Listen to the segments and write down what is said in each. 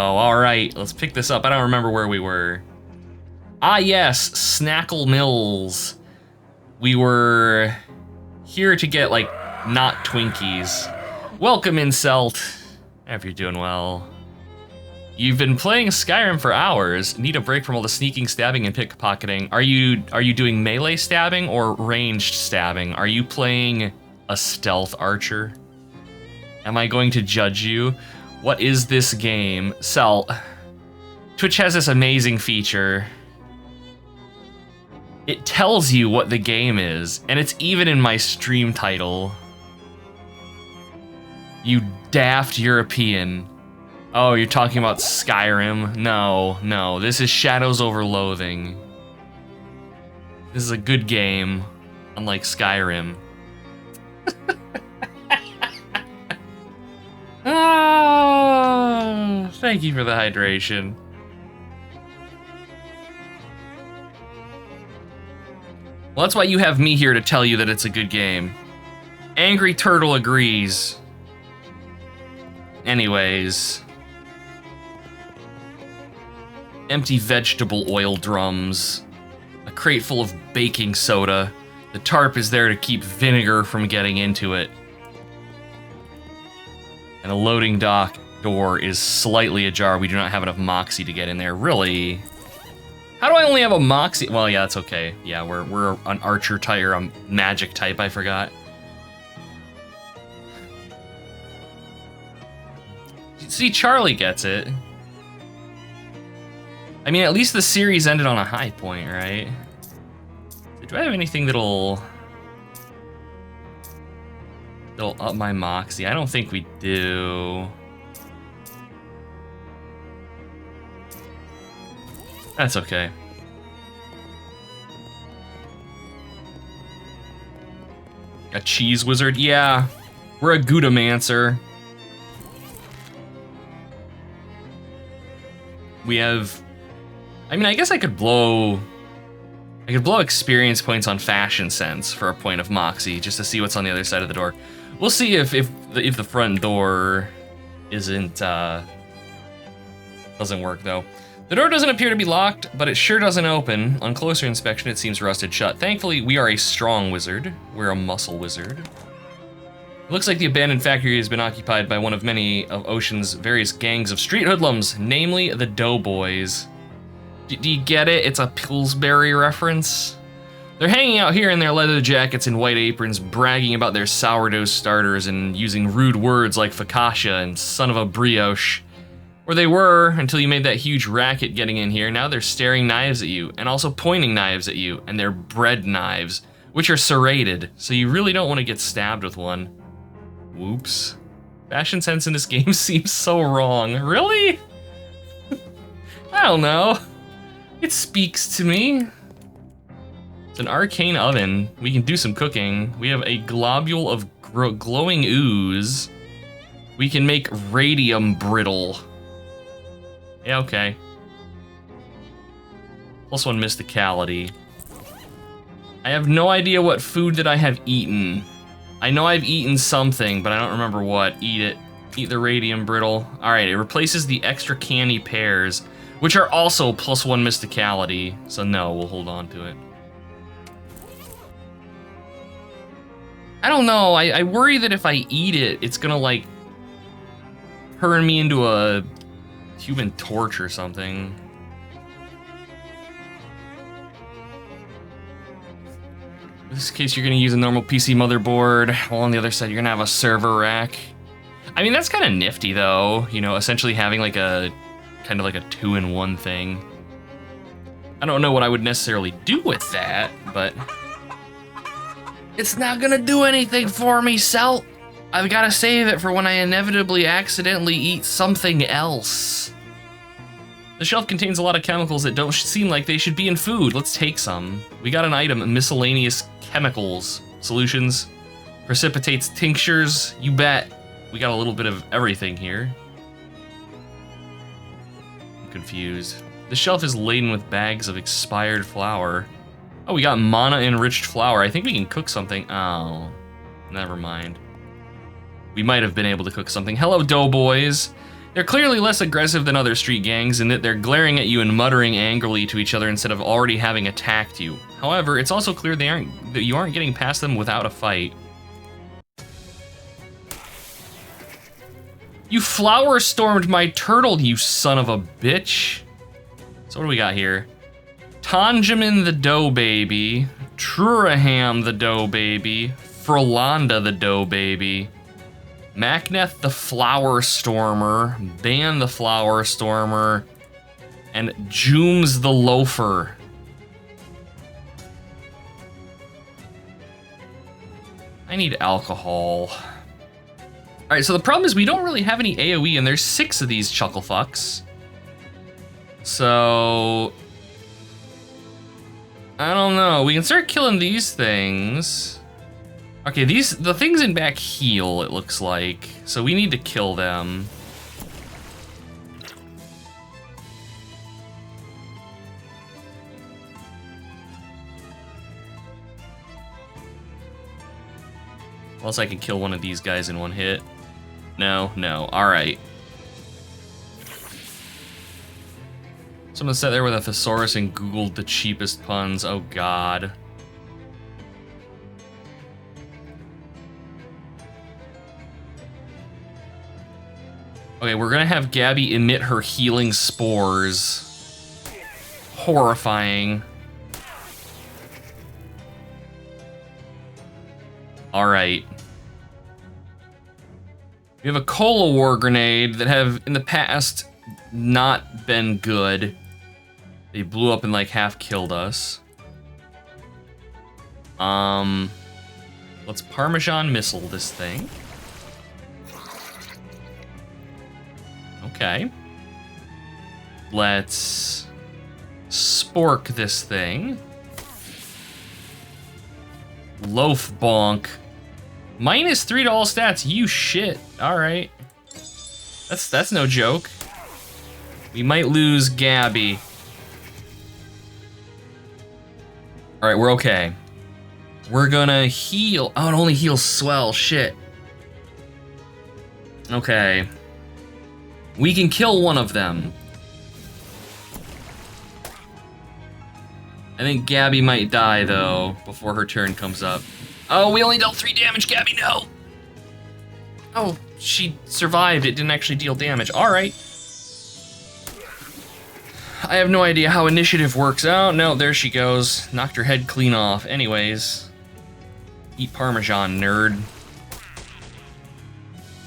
Oh, alright, let's pick this up. I don't remember where we were. Ah, yes, Snackle Mills. We were here to get, like, not Twinkies. Welcome, Incelt. I hope you're doing well. You've been playing Skyrim for hours. Need a break from all the sneaking, stabbing, and pickpocketing. Are you doing melee stabbing or ranged stabbing? Are you playing a stealth archer? Am I going to judge you? What is this game? Cell. Twitch has this amazing feature. It tells you what the game is, and it's even in my stream title. You daft European. Oh, you're talking about Skyrim? No, this is Shadows over Loathing. This is a good game, unlike Skyrim. Oh, thank you for the hydration. Well, that's why you have me here to tell you that it's a good game. Angry Turtle agrees. Anyways. Empty vegetable oil drums. A crate full of baking soda. The tarp is there to keep vinegar from getting into it. And the loading dock door is slightly ajar. We do not have enough moxie to get in there. Really? How do I only have a moxie? Well, yeah, that's okay. Yeah, we're an archer type or a magic type, I forgot. See, Charlie gets it. I mean, at least the series ended on a high point, right? Do I have anything that'll up my moxie? I don't think we do. That's okay. A cheese wizard? Yeah. We're a Goudamancer. We have... I mean, I guess I could blow experience points on fashion sense for a point of moxie, just to see what's on the other side of the door. We'll see if the front door isn't doesn't work though. The door doesn't appear to be locked, but it sure doesn't open. On closer inspection, it seems rusted shut. Thankfully, we are a strong wizard. We're a muscle wizard. It looks like the abandoned factory has been occupied by one of many of Ocean's various gangs of street hoodlums, namely the Doughboys. Do you get it? It's a Pillsbury reference. They're hanging out here in their leather jackets and white aprons, bragging about their sourdough starters and using rude words like focaccia and son of a brioche. Or they were, until you made that huge racket getting in here. Now they're staring knives at you, and also pointing knives at you, and they're bread knives, which are serrated, so you really don't want to get stabbed with one. Whoops. Fashion sense in this game seems so wrong. Really? I don't know. It speaks to me. It's an arcane oven. We can do some cooking. We have a globule of glowing ooze. We can make radium brittle. Yeah, okay. +1 mysticality. I have no idea what food that I have eaten. I know I've eaten something, but I don't remember what. Eat it. Eat the radium brittle. Alright, it replaces the extra candy pears, which are also +1 mysticality. So no, we'll hold on to it. I don't know, I worry that if I eat it, it's gonna like turn me into a Human Torch or something. In this case, you're gonna use a normal PC motherboard, while on the other side, you're gonna have a server rack. I mean, that's kind of nifty, though. You know, essentially having like a kind of like a 2-in-1 thing. I don't know what I would necessarily do with that, but it's not gonna do anything for me, Celt. I've got to save it for when I inevitably accidentally eat something else. The shelf contains a lot of chemicals that don't seem like they should be in food. Let's take some. We got an item, miscellaneous chemicals, solutions, precipitates, tinctures, you bet. We got a little bit of everything here. I'm confused. The shelf is laden with bags of expired flour. Oh, we got mana-enriched flour. I think we can cook something. Oh, never mind. We might have been able to cook something. Hello, Doughboys. They're clearly less aggressive than other street gangs in that they're glaring at you and muttering angrily to each other instead of already having attacked you. However, it's also clear that you aren't getting past them without a fight. You flower stormed my turtle, you son of a bitch. So what do we got here? Tanjamin the Dough Baby, Truraham the Dough Baby, Frolanda the Dough Baby, Macneth the Flower Stormer, Ban the Flower Stormer, and Jooms the Loafer. I need alcohol. All right, so the problem is we don't really have any AoE, and there's 6 of these chucklefucks. So I don't know. We can start killing these things. Okay, the things in back heal, it looks like. So we need to kill them. Unless I can kill one of these guys in one hit. No, no. All right. Someone sat there with a thesaurus and Googled the cheapest puns. Oh, God. Okay, we're gonna have Gabby emit her healing spores. Horrifying. All right. We have a Cola War grenade that have, in the past, not been good. They blew up and like half killed us. Let's Parmesan missile this thing. Okay. Let's spork this thing. Loaf bonk. Minus 3 to all stats. You shit. All right. That's no joke. We might lose Gabby. All right, we're okay. We're gonna heal. Oh, it only heals swell. Shit. Okay. We can kill one of them. I think Gabby might die, though, before her turn comes up. Oh, we only dealt 3 damage, Gabby, no! Oh, she survived. It didn't actually deal damage. All right. I have no idea how initiative works. Oh, no, there she goes. Knocked her head clean off. Anyways. Eat Parmesan, nerd.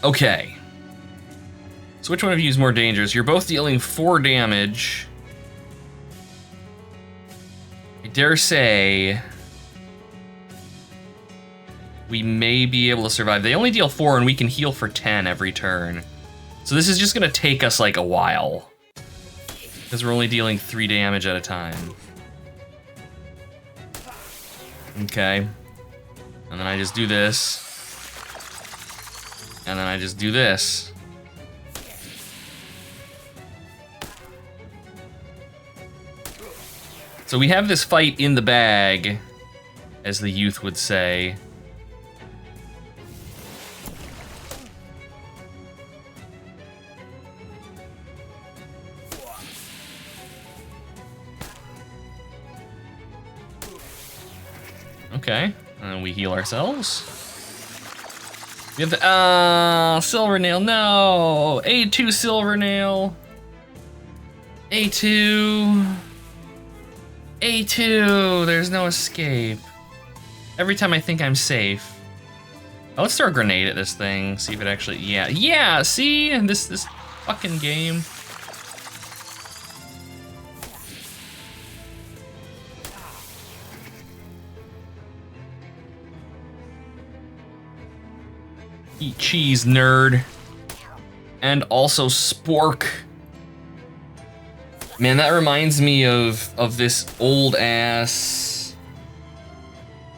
Okay. So which one of you is more dangerous? You're both dealing 4 damage. I dare say we may be able to survive. They only deal 4 and we can heal for 10 every turn. So this is just gonna take us like a while, because we're only dealing 3 damage at a time. Okay. And then I just do this. And then I just do this. So we have this fight in the bag, as the youth would say. Okay, and we heal ourselves. We have the, Silvernail, no! A2 Silvernail. A2. A2, there's no escape. Every time I think I'm safe. Oh, let's throw a grenade at this thing, see if it actually, yeah, see? This fucking game. Eat cheese, nerd. And also spork. Man, that reminds me of this old ass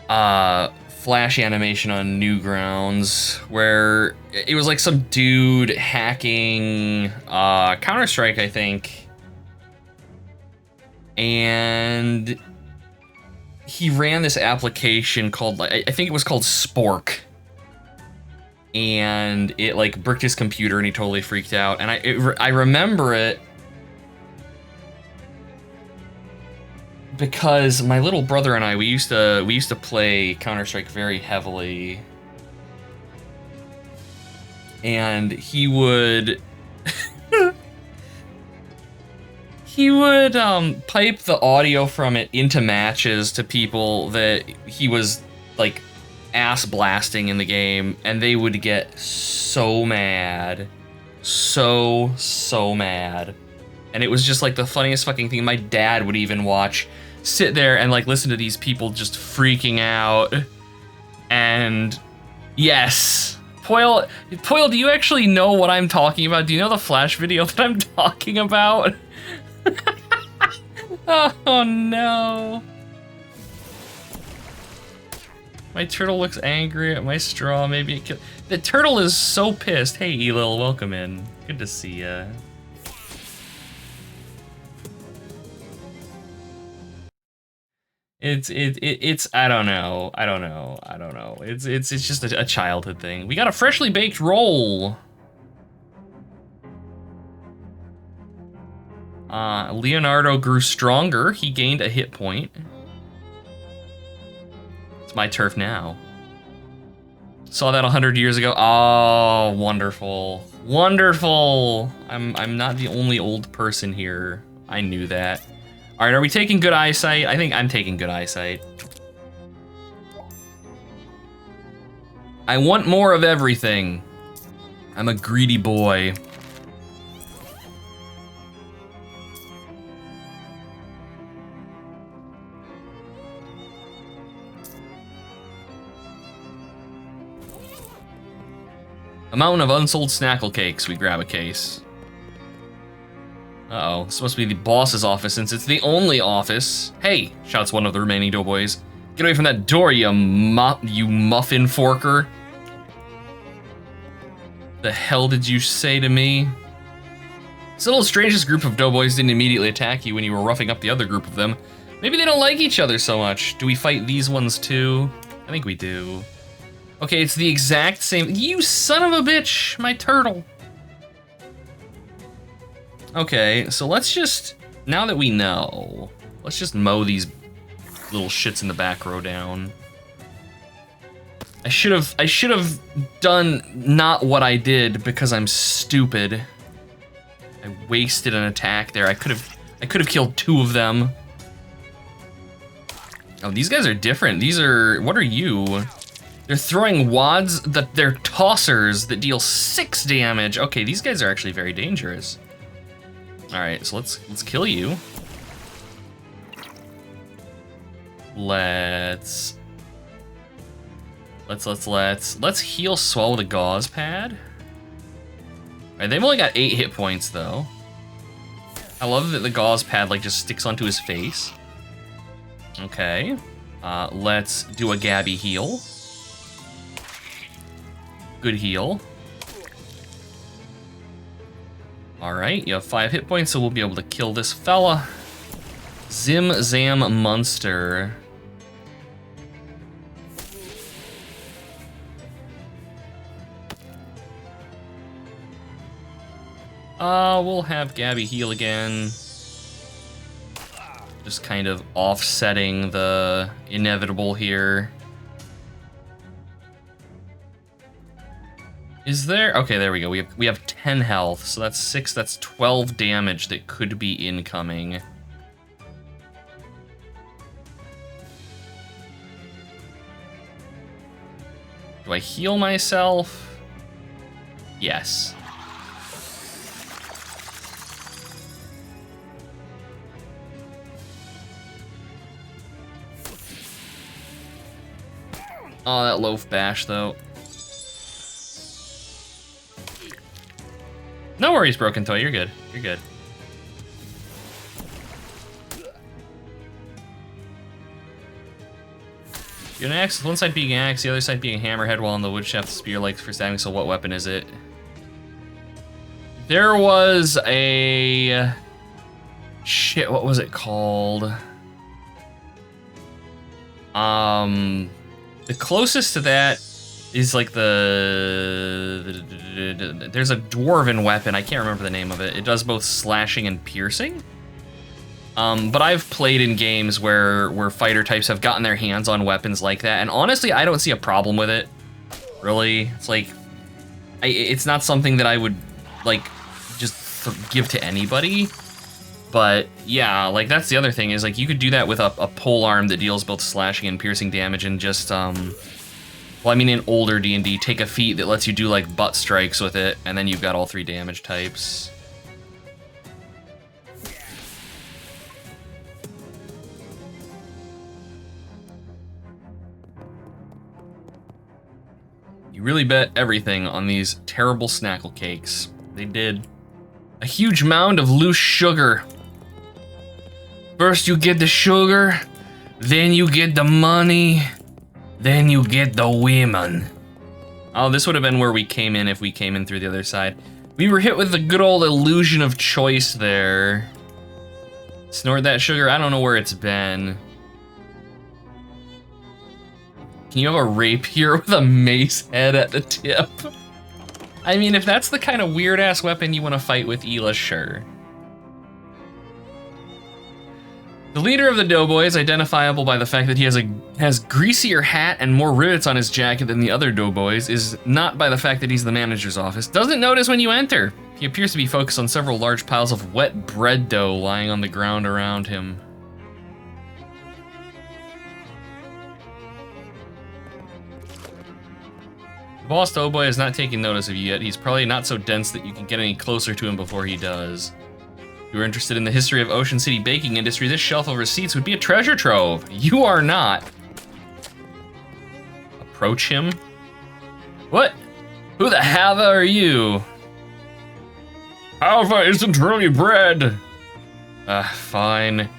Flash animation on Newgrounds, where it was like some dude hacking Counter-Strike, I think. And he ran this application called, I think it was called Spork. and it like bricked his computer and he totally freaked out. And I remember it because my little brother and I, we used to play Counter-Strike very heavily, and he would pipe the audio from it into matches to people that he was like ass blasting in the game, and they would get so mad, so mad. And it was just like the funniest fucking thing. My dad would even sit there and like listen to these people just freaking out. And yes, Poil, do you actually know what I'm talking about? Do you know the Flash video that I'm talking about? Oh no. My turtle looks angry at my straw. Maybe it killed. The turtle is so pissed. Hey, Elil, welcome in. Good to see ya. It's I don't know. It's just a childhood thing. We got a freshly baked roll. Leonardo grew stronger. He gained a hit point. It's my turf now. Saw that 100 years ago. Oh, wonderful. Wonderful. I'm not the only old person here. I knew that. All right, are we taking good eyesight? I think I'm taking good eyesight. I want more of everything. I'm a greedy boy. A mountain of unsold snackle cakes. We grab a case. Uh-oh, this must be the boss's office since it's the only office. Hey, shouts one of the remaining doughboys. Get away from that door, you muffin forker. The hell did you say to me? It's a little strange this group of doughboys didn't immediately attack you when you were roughing up the other group of them. Maybe they don't like each other so much. Do we fight these ones too? I think we do. Okay, it's the exact same. You son of a bitch, my turtle. Okay, so let's just, now that we know, let's just mow these little shits in the back row down. I should have done not what I did because I'm stupid. I wasted an attack there. I could have killed two of them. Oh, these guys are different. These are, what are you? They're throwing wads, they're tossers that deal 6 damage. Okay, these guys are actually very dangerous. All right, so let's kill you. Let's heal Swell with a gauze pad. All right, they've only got 8 hit points though. I love that the gauze pad like just sticks onto his face. Okay, let's do a Gabby heal. Good heal. All right, you have 5 hit points, so we'll be able to kill this fella. Zim Zam Munster. We'll have Gabby heal again. Just kind of offsetting the inevitable here. Is there? Okay, there we go. We have 10 health, so that's 6. That's 12 damage that could be incoming. Do I heal myself? Yes. Oh, that loaf bash though. No worries, Broken Toy. You're good. You're good. You're an axe, one side being an axe, the other side being a hammerhead, while on the woodshaft spear legs for stabbing. So what weapon is it? There was a... Shit, what was it called? The closest to that is like there's a dwarven weapon. I can't remember the name of it. It does both slashing and piercing. But I've played in games where fighter types have gotten their hands on weapons like that, and honestly, I don't see a problem with it. Really, it's like, it's not something that I would like just give to anybody. But yeah, like that's the other thing is like you could do that with a pole arm that deals both slashing and piercing damage, and just well, I mean, in older D&D, take a feat that lets you do like butt strikes with it, and then you've got all 3 damage types. You really bet everything on these terrible snackle cakes. They did. A huge mound of loose sugar. First you get the sugar, then you get the money, then you get the women. Oh, this would have been where we came in if we came in through the other side. We were hit with the good old illusion of choice there. Snort that sugar, I don't know where it's been. Can you have a rapier with a mace head at the tip? I mean, if that's the kind of weird-ass weapon you want to fight with Ela, sure. The leader of the doughboys, identifiable by the fact that he has greasier hat and more rivets on his jacket than the other doughboys, is not by the fact that he's the manager's office. Doesn't notice when you enter. He appears to be focused on several large piles of wet bread dough lying on the ground around him. The boss doughboy is not taking notice of you yet. He's probably not so dense that you can get any closer to him before he does. If you were interested in the history of Ocean City baking industry, this shelf of receipts would be a treasure trove. You are not. Approach him. What? Who the Hava are you? Hava isn't really bread. Fine.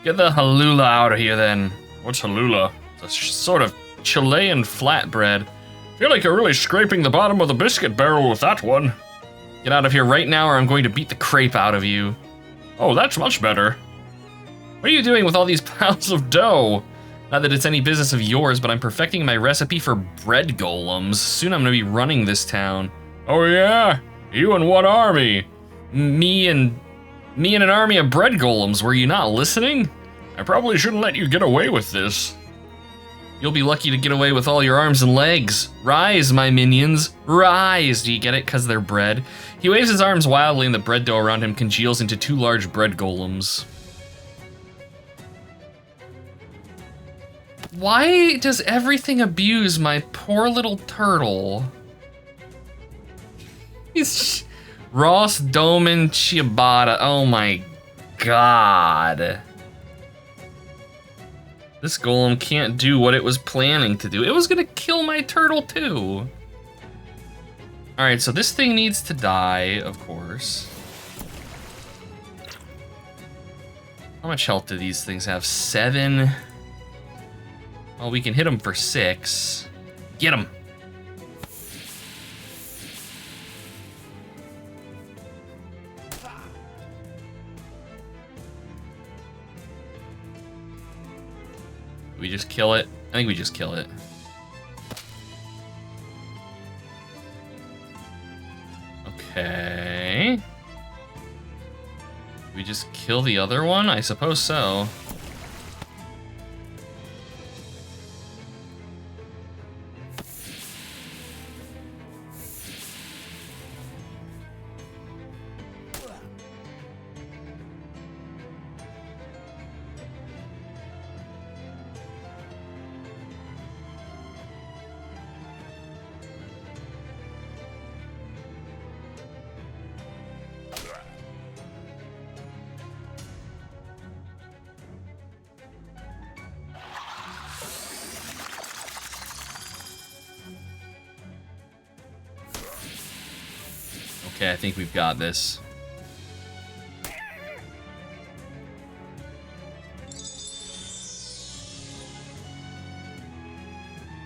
Get the halula out of here then. What's halula? It's a sort of Chilean flatbread. Feel like you're really scraping the bottom of the biscuit barrel with that one. Get out of here right now or I'm going to beat the crepe out of you. Oh, that's much better. What are you doing with all these pounds of dough? Not that it's any business of yours, but I'm perfecting my recipe for bread golems. Soon I'm gonna be running this town. Oh yeah? You and what army? Me and an army of bread golems. Were you not listening? I probably shouldn't let you get away with this. You'll be lucky to get away with all your arms and legs. Rise, my minions, rise. Do you get it? 'Cause they're bread. He waves his arms wildly and the bread dough around him congeals into 2 large bread golems. Why does everything abuse my poor little turtle? He's Ross Doman Ciabatta. Oh my god. This golem can't do what it was planning to do. It was gonna kill my turtle too. All right, so this thing needs to die, of course. How much health do these things have? 7. Well, we can hit them for 6. Get them. We just kill it? I think we just kill it. Okay. We just kill the other one? I suppose so. Okay, I think we've got this.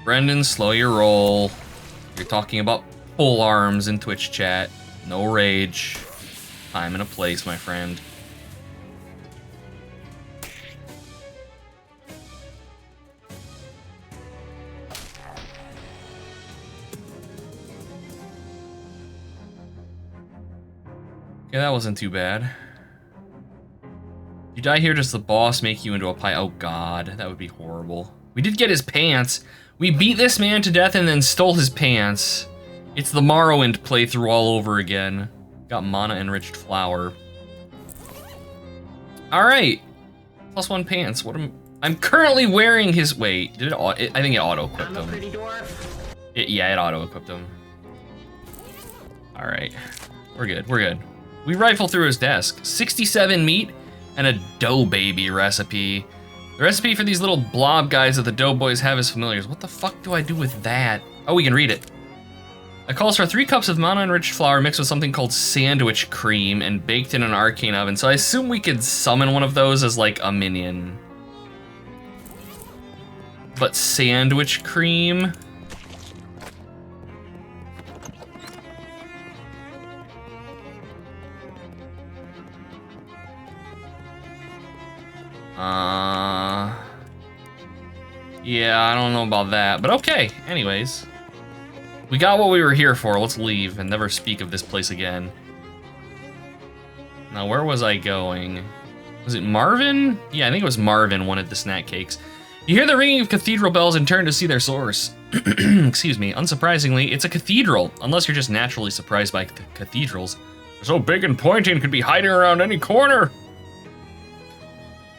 Brendan, slow your roll. You're talking about pole arms in Twitch chat. No rage. Time and a place, my friend. Okay, that wasn't too bad. You die here, does the boss make you into a pie? Oh god, that would be horrible. We did get his pants. We beat this man to death and then stole his pants. It's the Morrowind playthrough all over again. Got mana enriched flour. All right, +1 pants. What am I'm currently wearing his? Wait, did it? I think it auto equipped him. Yeah, it auto equipped him. All right, we're good. We're good. We rifle through his desk. 67 meat and a dough baby recipe. The recipe for these little blob guys that the doughboys have as familiars. What the fuck do I do with that? Oh, we can read it. It calls for 3 cups of mana-enriched flour mixed with something called sandwich cream and baked in an arcane oven. So I assume we could summon one of those as like a minion. But sandwich cream? Yeah, I don't know about that, but okay. Anyways, we got what we were here for. Let's leave and never speak of this place again. Now, where was I going? Was it Marvin? Yeah, I think it was Marvin wanted the snack cakes. You hear the ringing of cathedral bells and turn to see their source. Excuse me. Unsurprisingly, it's a cathedral, unless you're just naturally surprised by cathedrals. They're so big and pointy and could be hiding around any corner.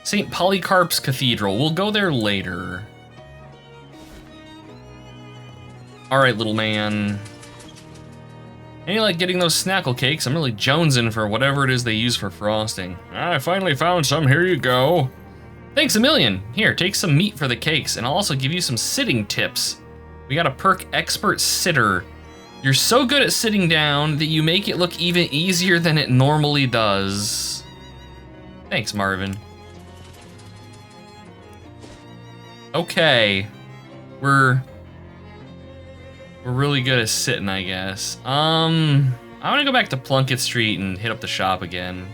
St. Polycarp's Cathedral. We'll go there later. All right, little man. And you like getting those snackle cakes? I'm really jonesing for whatever it is they use for frosting. I finally found some. Here you go. Thanks a million. Here, take some meat for the cakes, and I'll also give you some sitting tips. We got a perk Expert Sitter. You're so good at sitting down that you make it look even easier than it normally does. Thanks, Marvin. Okay. We're really good at sitting, I guess. I want to go back to Plunkett Street and hit up the shop again.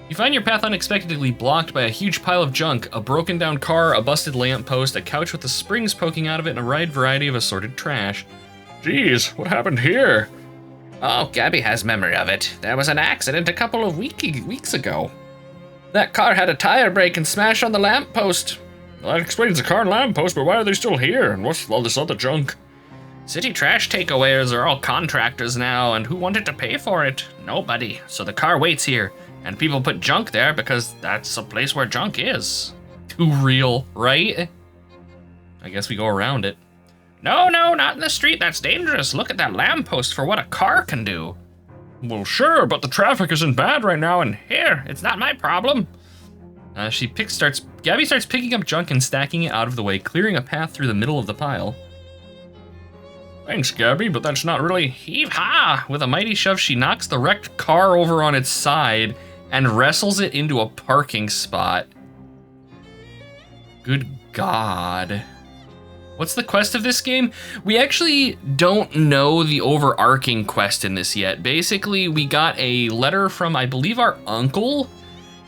You find your path unexpectedly blocked by a huge pile of junk, a broken down car, a busted lamppost, a couch with the springs poking out of it, and a wide variety of assorted trash. Geez, what happened here? Oh, Gabby has memory of it. There was an accident a couple of weeks ago. That car had a tire break and smashed on the lamppost. Well, that explains the car and lamppost, but why are they still here? And what's all this other junk? City trash takeaways are all contractors now, and who wanted to pay for it? Nobody. So the car waits here, and people put junk there because that's a place where junk is. Too real, right? I guess we go around it. No, not in the street. That's dangerous. Look at that lamppost for what a car can do. Well, sure, but the traffic isn't bad right now, and Here, it's not my problem. Gabby starts picking up junk and stacking it out of the way, clearing a path through the middle of the pile. Thanks, Gabby, but that's not really... Heave-ha! With a mighty shove, she knocks the wrecked car over on its side and wrestles it into a parking spot. Good God. What's the quest of this game? We actually don't know the overarching quest in this yet. Basically, we got a letter from, I believe, our uncle,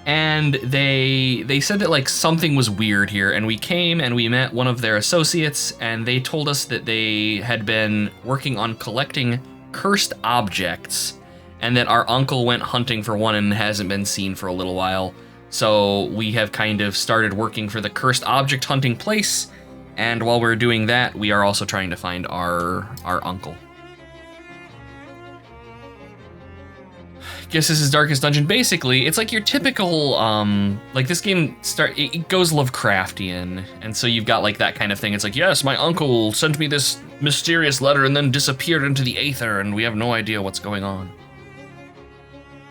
and they said that like something was weird here, and we came and we met one of their associates, and they told us that they had been working on collecting cursed objects, and that our uncle went hunting for one and hasn't been seen for a little while. So we have kind of started working for the cursed object hunting place, and while we're doing that, we are also trying to find our uncle. Guess this is Darkest Dungeon. Basically, it's like your typical, like this game it goes Lovecraftian, and so you've got like that kind of thing. It's like, yes, my uncle sent me this mysterious letter and then disappeared into the aether, and we have no idea what's going on.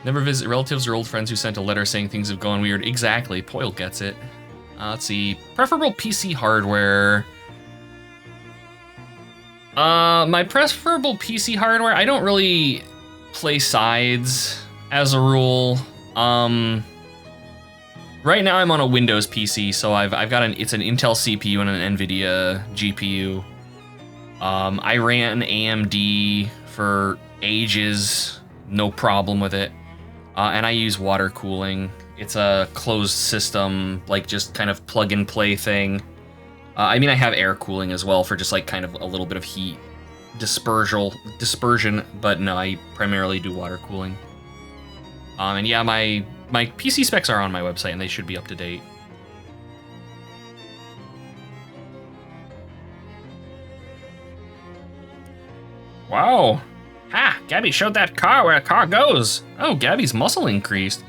Never visit relatives or old friends who sent a letter saying things have gone weird. Exactly, Poyle gets it. Let's see, preferable PC hardware. My preferable PC hardware, I don't really play sides as a rule. Right now I'm on a Windows PC, so I've got it's an Intel CPU and an NVIDIA GPU. I ran AMD for ages, no problem with it. And I use water cooling. It's a closed system, like just kind of plug and play thing. I mean, I have air cooling as well for just like kind of a little bit of heat. dispersion, but no, I primarily do water cooling. And yeah, my PC specs are on my website, and they should be up to date. Wow. Ha! Gabby showed that car where a car goes. Oh, Gabby's muscle increased.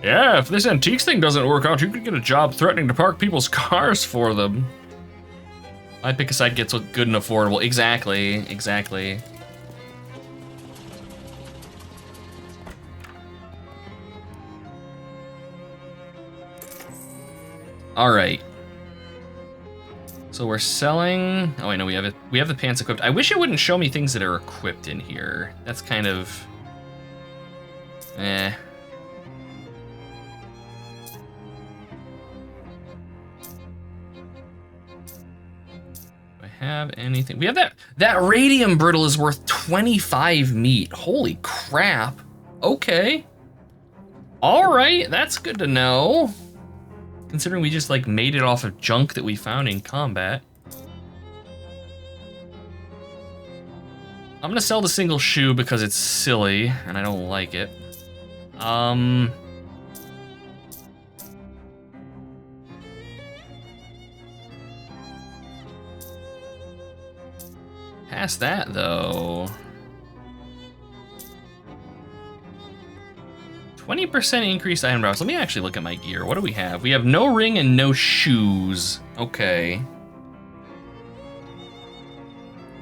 Yeah, if this antiques thing doesn't work out, you could get a job threatening to park people's cars for them. I pick a side gets good and affordable. Exactly. All right. So we're selling. Oh, I know we have it. We have the pants equipped. I wish it wouldn't show me things that are equipped in here. That's kind of. Eh. Do I have anything? We have that radium brittle is worth 25 meat. Holy crap. Okay. All right, that's good to know. Considering we just like made it off of junk that we found in combat. I'm gonna sell the single shoe because it's silly and I don't like it. Past that though. 20% increased item drops. Let me actually look at my gear. What do we have? We have no ring and no shoes. Okay.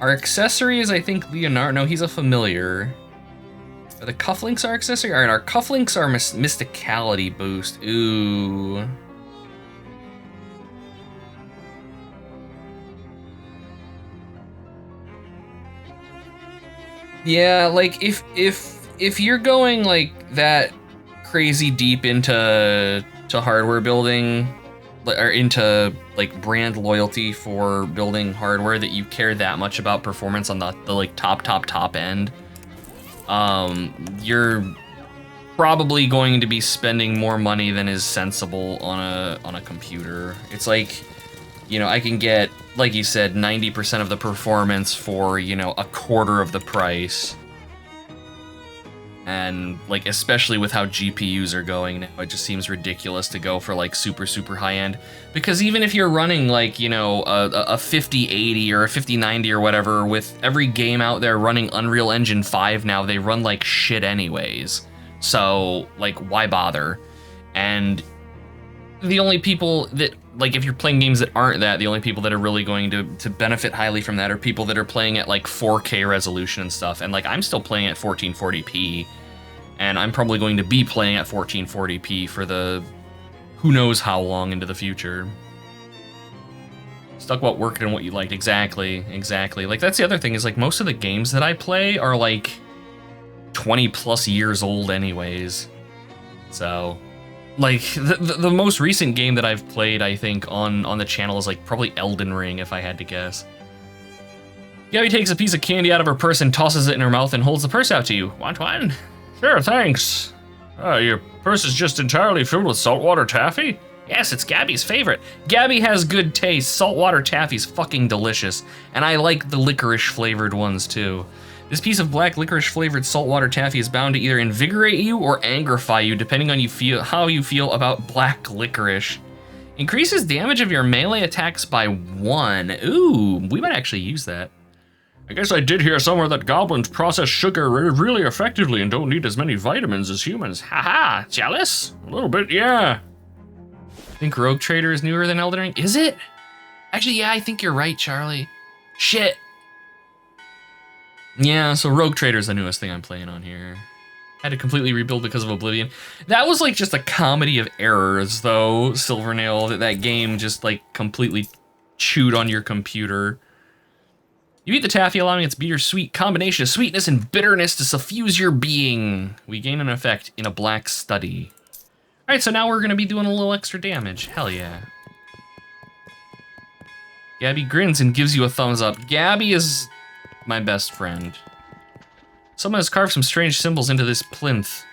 Our accessory is, I think, Leonardo. No, he's a familiar. The cufflinks are accessory? All right, our cufflinks are mysticality boost. Ooh. Yeah, like if you're going like that crazy deep into hardware building, or into like brand loyalty for building hardware, that you care that much about performance on the like top end, you're probably going to be spending more money than is sensible on a computer. It's like, you know, I can get, like you said, 90% of the performance for, you know, a quarter of the price. And like, especially with how GPUs are going now, it just seems ridiculous to go for like super high end. Because even if you're running like, you know, a 5080 or a 5090 or whatever, with every game out there running Unreal Engine 5 now, they run like shit anyways. So like, why bother? And the only people that, like, if you're playing games that aren't that, the only people that are really going to benefit highly from that are people that are playing at like 4K resolution and stuff. And like, I'm still playing at 1440p, and I'm probably going to be playing at 1440p for the who knows how long into the future. Stuck what worked and what you liked. Exactly. Like, that's the other thing, is like, most of the games that I play are like 20 plus years old anyways. So like, the most recent game that I've played, I think, on the channel is like probably Elden Ring, if I had to guess. Gabby takes a piece of candy out of her purse and tosses it in her mouth and holds the purse out to you. Want one? Sure, thanks. Your purse is just entirely filled with saltwater taffy? Yes, it's Gabby's favorite. Gabby has good taste. Saltwater taffy's fucking delicious. And I like the licorice flavored ones too. This piece of black licorice flavored saltwater taffy is bound to either invigorate you or angerify you, depending on how you feel about black licorice. Increases damage of your melee attacks by 1. Ooh, we might actually use that. I guess I did hear somewhere that goblins process sugar really effectively and don't need as many vitamins as humans. Haha, jealous? A little bit, yeah. I think Rogue Trader is newer than Elden Ring. Is it? Actually, yeah, I think you're right, Charlie. Shit. Yeah, so Rogue Trader's the newest thing I'm playing on here. Had to completely rebuild because of Oblivion. That was like just a comedy of errors, though, Silvernail, that game just like completely chewed on your computer. You eat the taffy, allowing its bittersweet combination of sweetness and bitterness to suffuse your being. We gain an effect in a black study. All right, so now we're gonna be doing a little extra damage. Hell yeah. Gabby grins and gives you a thumbs up. Gabby is my best friend. Someone has carved some strange symbols into this plinth.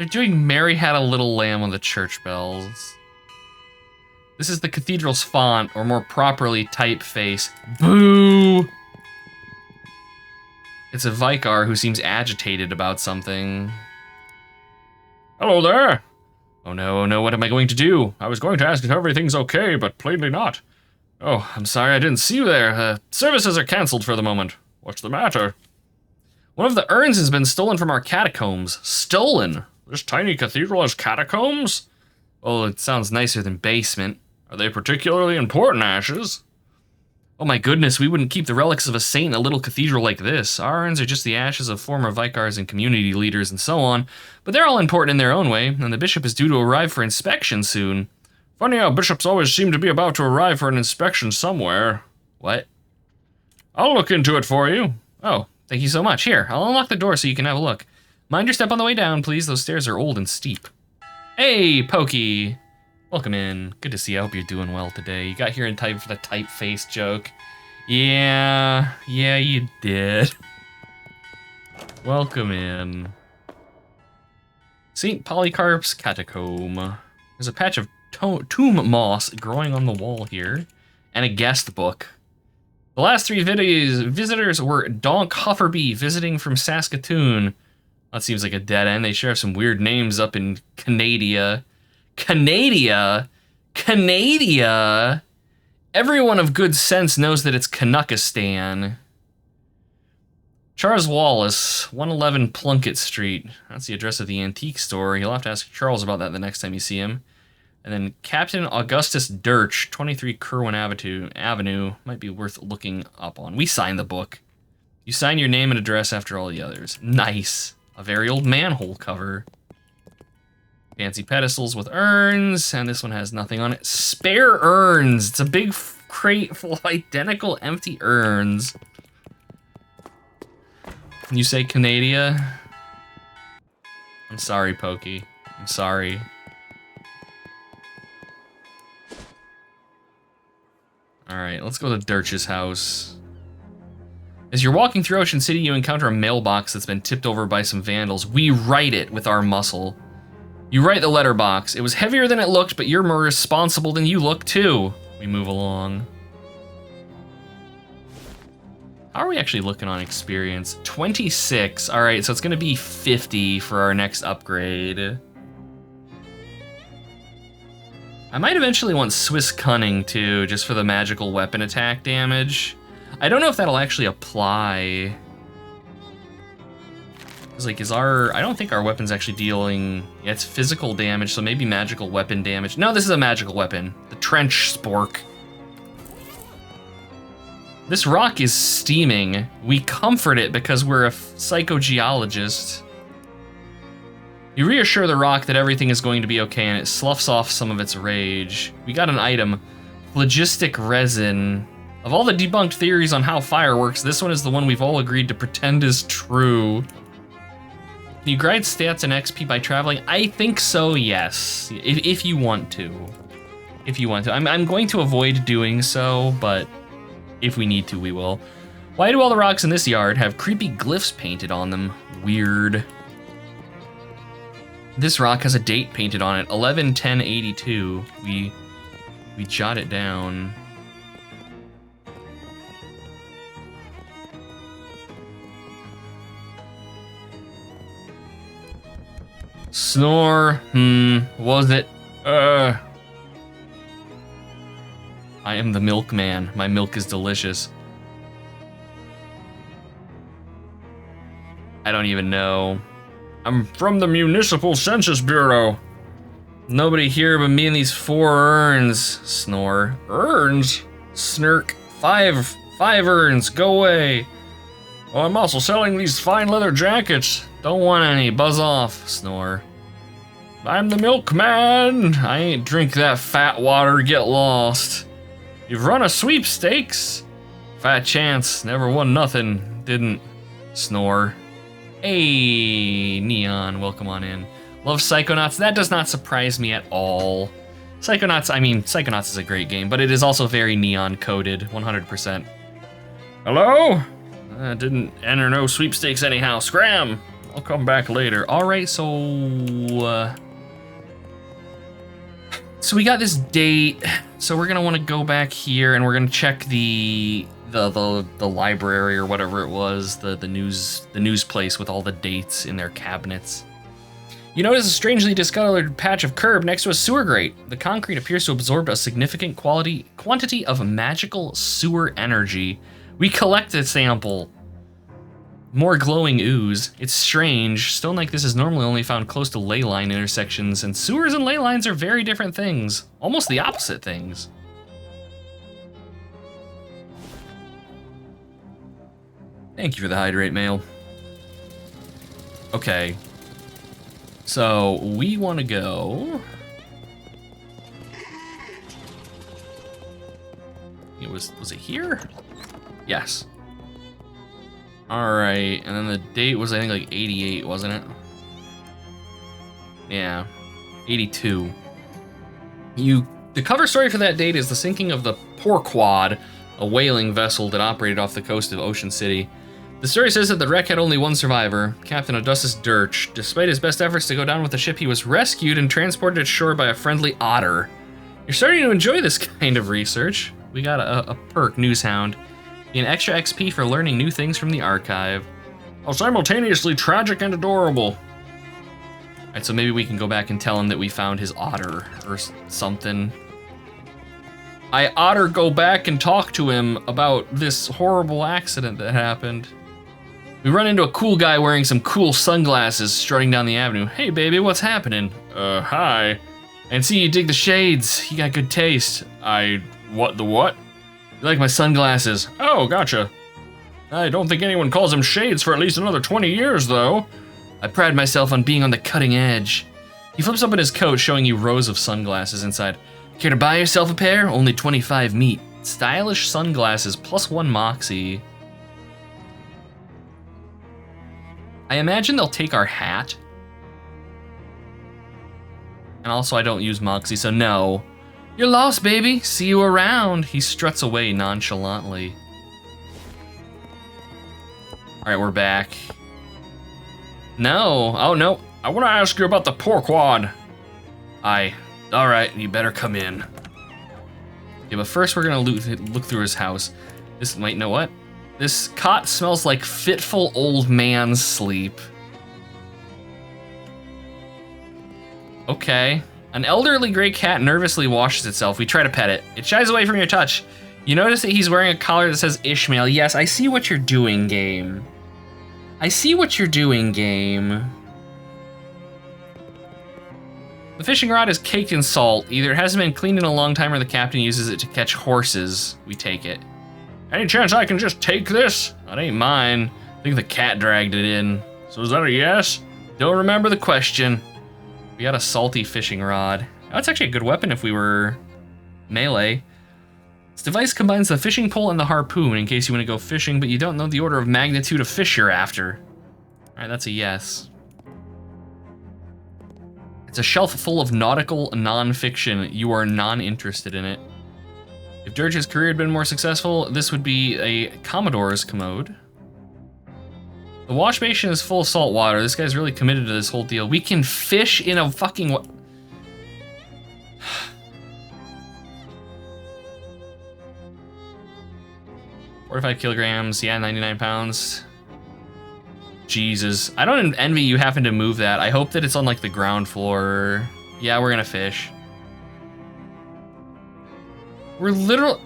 They're doing Mary Had a Little Lamb on the church bells. This is the cathedral's font, or more properly, typeface. Boo! It's a Vicar who seems agitated about something. Hello there. Oh no, what am I going to do? I was going to ask if everything's okay, but plainly not. Oh, I'm sorry I didn't see you there. Services are cancelled for the moment. What's the matter? One of the urns has been stolen from our catacombs. Stolen? This tiny cathedral has catacombs? Oh, it sounds nicer than basement. Are they particularly important ashes? Oh my goodness, we wouldn't keep the relics of a saint in a little cathedral like this. Our urns are just the ashes of former vicars and community leaders and so on, but they're all important in their own way, and the bishop is due to arrive for inspection soon. Funny how bishops always seem to be about to arrive for an inspection somewhere. What? I'll look into it for you. Oh, thank you so much. Here, I'll unlock the door so you can have a look. Mind your step on the way down, please. Those stairs are old and steep. Hey, Pokey. Welcome in. Good to see you. I hope you're doing well today. You got here in time for the typeface joke. Yeah, you did. Welcome in. St. Polycarp's Catacomb. There's a patch of tomb moss growing on the wall here, and a guest book. The last 3 visitors were Donk Hufferby, visiting from Saskatoon. That seems like a dead end. They share some weird names up in Canada. Canada? Everyone of good sense knows that it's Canuckistan. Charles Wallace, 111 Plunkett Street. That's the address of the antique store. You'll have to ask Charles about that the next time you see him. And then Captain Augustus Dirch, 23 Kerwin Avenue. Might be worth looking up on. We signed the book. You sign your name and address after all the others. Nice. A very old manhole cover. Fancy pedestals with urns, and this one has nothing on it. Spare urns. It's a big crate full of identical empty urns. You say Canada? I'm sorry, Pokey. I'm sorry. Alright, let's go to Dirch's house. As you're walking through Ocean City, you encounter a mailbox that's been tipped over by some vandals. We write it with our muscle. You write the letterbox. It was heavier than it looked, but you're more responsible than you look, too. We move along. How are we actually looking on experience? 26. All right, so it's gonna be 50 for our next upgrade. I might eventually want Swiss Cunning, too, just for the magical weapon attack damage. I don't know if that'll actually apply. It's like, I don't think our weapon's actually dealing, yeah, it's physical damage, so maybe magical weapon damage. No, this is a magical weapon. The Trench Spork. This rock is steaming. We comfort it because we're a psychogeologist. You reassure the rock that everything is going to be okay, and it sloughs off some of its rage. We got an item, phlogistic resin. Of all the debunked theories on how fire works, this one is the one we've all agreed to pretend is true. Can you grind stats and XP by traveling? I think so, yes. If you want to. If you want to. I'm going to avoid doing so, but if we need to, we will. Why do all the rocks in this yard have creepy glyphs painted on them? Weird. This rock has a date painted on it, 11/10/82. We jot it down. Snore, was it? I am the milkman. My milk is delicious. I don't even know. I'm from the Municipal Census Bureau. Nobody here but me and these 4 urns. Snore. Urns? Snirk. 5 urns. Go away. Oh, I'm also selling these fine leather jackets. Don't want any. Buzz off. Snore. I'm the milkman. I ain't drink that fat water. Get lost. You've run a sweepstakes. Fat chance. Never won nothing. Didn't. Snore. Hey, Neon. Welcome on in. Love Psychonauts. That does not surprise me at all. Psychonauts is a great game, but it is also very Neon coded. 100%. Hello? Didn't enter no sweepstakes anyhow. Scram! I'll come back later. All right, so we got this date. So we're gonna want to go back here and we're gonna check the library or whatever it was, the news place with all the dates in their cabinets. You notice a strangely discolored patch of curb next to a sewer grate. The concrete appears to absorb a significant quantity of magical sewer energy. We collect a sample. More glowing ooze. It's strange. Stone like this is normally only found close to ley line intersections, and sewers and ley lines are very different things. Almost the opposite things. Thank you for the hydrate mail. Okay. So we want to go. Was it here? Yes. All right, and then the date was I think like 88, wasn't it? Yeah, 82. The cover story for that date is the sinking of the Porquad, a whaling vessel that operated off the coast of Ocean City. The story says that the wreck had only one survivor, Captain Odysseus Dirch. Despite his best efforts to go down with the ship, he was rescued and transported ashore by a friendly otter. You're starting to enjoy this kind of research. We got a perk, Newshound. An extra XP for learning new things from the archive. Oh, simultaneously tragic and adorable. All right, so maybe we can go back and tell him that we found his otter or something. I oughter go back and talk to him about this horrible accident that happened. We run into a cool guy wearing some cool sunglasses strutting down the avenue. Hey baby, what's happening? Hi. And see, you dig the shades. You got good taste. What? You like my sunglasses? Oh, gotcha. I don't think anyone calls them shades for at least another 20 years, though. I pride myself on being on the cutting edge. He flips open his coat, showing you rows of sunglasses inside. Care to buy yourself a pair? Only 25 meat. Stylish sunglasses, +1 moxie. I imagine they'll take our hat. And also I don't use moxie, so no. You're lost, baby. See you around. He struts away nonchalantly. All right, we're back. No. Oh, no. I want to ask you about the Porquad. All right, you better come in. Yeah, but first we're gonna look through his house. Wait, know what? This cot smells like fitful old man's sleep. Okay. An elderly gray cat nervously washes itself. We try to pet it. It shies away from your touch. You notice that he's wearing a collar that says Ishmael. Yes, I see what you're doing, game. I see what you're doing, game. The fishing rod is caked in salt. Either it hasn't been cleaned in a long time or the captain uses it to catch horses. We take it. Any chance I can just take this? That ain't mine. I think the cat dragged it in. So is that a yes? Don't remember the question. We got a salty fishing rod. That's actually a good weapon if we were melee. This device combines the fishing pole and the harpoon in case you want to go fishing, but you don't know the order of magnitude of fish you're after. All right, that's a yes. It's a shelf full of nautical non-fiction. You are non-interested in it. If Dirge's career had been more successful, this would be a Commodore's commode. The wash basin is full of salt water. This guy's really committed to this whole deal. We can fish in a fucking... 45 kilograms, yeah, 99 pounds. Jesus. I don't envy you having to move that. I hope that it's on like the ground floor. Yeah, we're gonna fish. We're literal...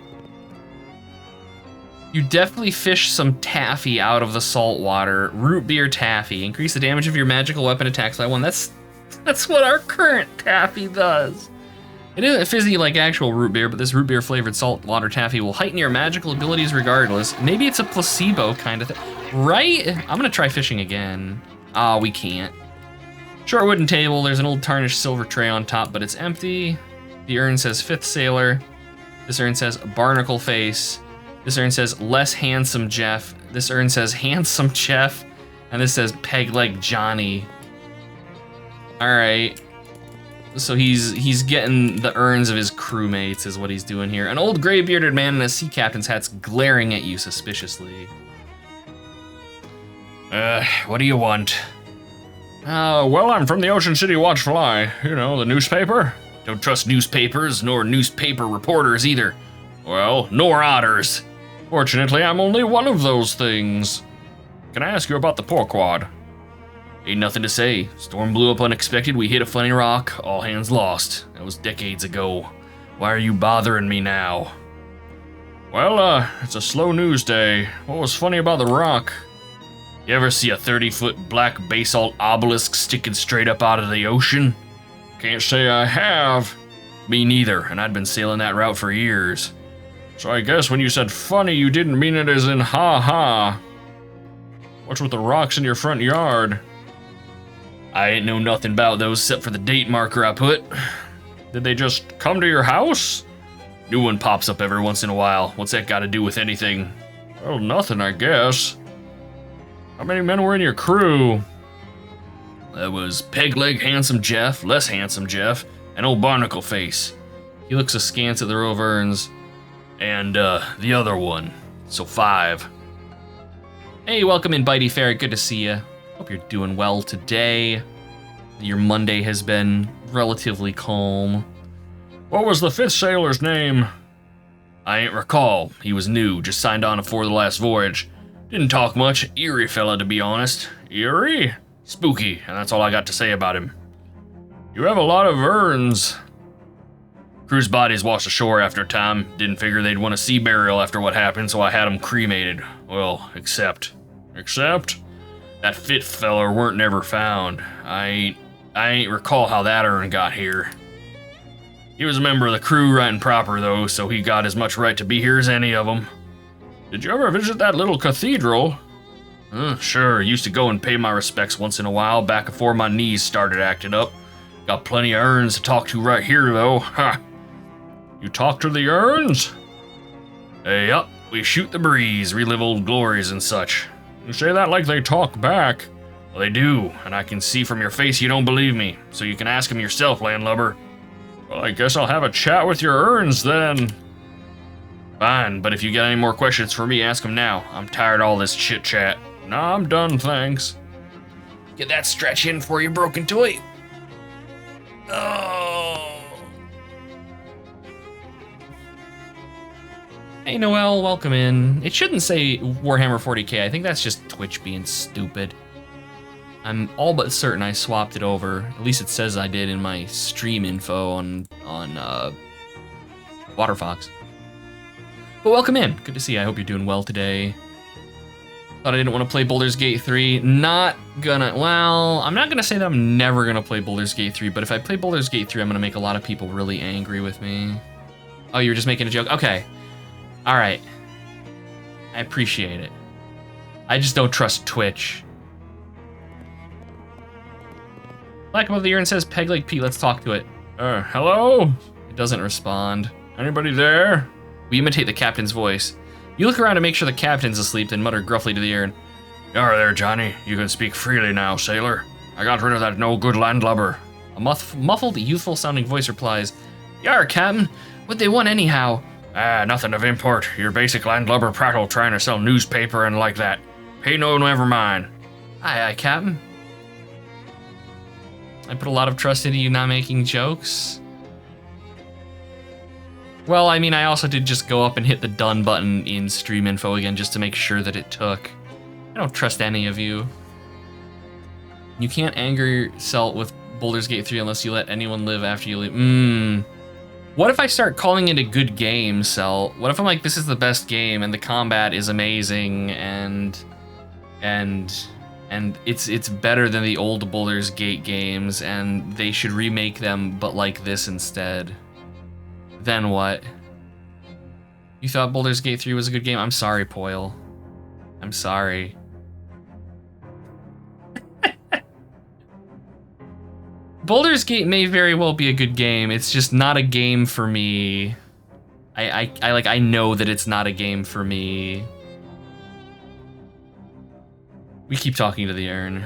You definitely fish some taffy out of the salt water. Root beer taffy. Increase the damage of your magical weapon attacks by 1. That's what our current taffy does. It isn't fizzy like actual root beer, but this root beer flavored salt water taffy will heighten your magical abilities regardless. Maybe it's a placebo kind of thing. Right? I'm gonna try fishing again. Ah, we can't. Short wooden table. There's an old tarnished silver tray on top, but it's empty. The urn says 5th Sailor. This urn says Barnacle Face. This urn says Less Handsome Jeff. This urn says Handsome Jeff. And this says Peg Leg Johnny. All right. So he's getting the urns of his crewmates is what he's doing here. An old gray bearded man in a sea captain's hat's glaring at you suspiciously. What do you want? Well, I'm from the Ocean City Watch Fly. You know, the newspaper. Don't trust newspapers, nor newspaper reporters either. Well, nor otters. Fortunately, I'm only one of those things. Can I ask you about the Porquad? Ain't nothing to say. Storm blew up unexpected, we hit a funny rock, all hands lost. That was decades ago. Why are you bothering me now? Well, it's a slow news day. What was funny about the rock? You ever see a 30-foot black basalt obelisk sticking straight up out of the ocean? Can't say I have. Me neither, and I'd been sailing that route for years. So I guess when you said funny, you didn't mean it as in ha-ha. What's with the rocks in your front yard? I ain't know nothing about those except for the date marker I put. Did they just come to your house? New one pops up every once in a while. What's that got to do with anything? Well, nothing, I guess. How many men were in your crew? That was Pegleg Handsome Jeff, Less Handsome Jeff, and Old Barnacle Face. He looks askance at the row of urns. And, the other one. So 5. Hey, welcome in, Bitey Ferret. Good to see you. Hope you're doing well today. Your Monday has been relatively calm. What was the 5th sailor's name? I ain't recall. He was new, just signed on before the last voyage. Didn't talk much. Eerie fella, to be honest. Eerie? Spooky, and that's all I got to say about him. You have a lot of urns. Crew's bodies washed ashore after a time. Didn't figure they'd want a sea burial after what happened, so I had them cremated. Well, except that 5th feller weren't never found. I ain't recall how that urn got here. He was a member of the crew right and proper, though, so he got as much right to be here as any of them. Did you ever visit that little cathedral? Sure, used to go and pay my respects once in a while, back before my knees started acting up. Got plenty of urns to talk to right here, though. Ha! You talk to the urns? Yup, we shoot the breeze, relive old glories and such. You say that like they talk back. Well, they do, and I can see from your face you don't believe me, so you can ask them yourself, landlubber. Well, I guess I'll have a chat with your urns then. Fine, but if you got any more questions for me, ask them now. I'm tired of all this chit-chat. Nah, I'm done, thanks. Get that stretch in for your broken toy. Oh. Hey, Noel, welcome in. It shouldn't say Warhammer 40k. I think that's just Twitch being stupid. I'm all but certain I swapped it over. At least it says I did in my stream info on Waterfox. But welcome in. Good to see you. I hope you're doing well today. Thought I didn't want to play Baldur's Gate 3. I'm not gonna say that I'm never gonna play Baldur's Gate 3, but if I play Baldur's Gate 3, I'm gonna make a lot of people really angry with me. Oh, you were just making a joke? Okay. Alright. I appreciate it. I just don't trust Twitch. Black above the ear and says, Peg Leg Pete, let's talk to it. Hello? It doesn't respond. Anybody there? We imitate the captain's voice. You look around to make sure the captain's asleep, then mutter gruffly to the ear. Yar there, Johnny. You can speak freely now, sailor. I got rid of that no-good landlubber. A muffled, youthful-sounding voice replies, Yar, Captain. What'd they want anyhow? Nothing of import. Your basic landlubber prattle trying to sell newspaper and like that. Pay no, never mind. Aye, Captain. I put a lot of trust into you not making jokes. Well, I mean, I also did just go up and hit the done button in stream info again just to make sure that it took. I don't trust any of you. You can't anger yourself with Baldur's Gate 3 unless you let anyone live after you leave. What if I start calling it a good game, Cell? What if I'm like, this is the best game and the combat is amazing and it's better than the old Baldur's Gate games and they should remake them but like this instead? Then what? You thought Baldur's Gate 3 was a good game? I'm sorry, Poyle. I'm sorry. Baldur's Gate may very well be a good game. It's just not a game for me. I know that it's not a game for me. We keep talking to the urn.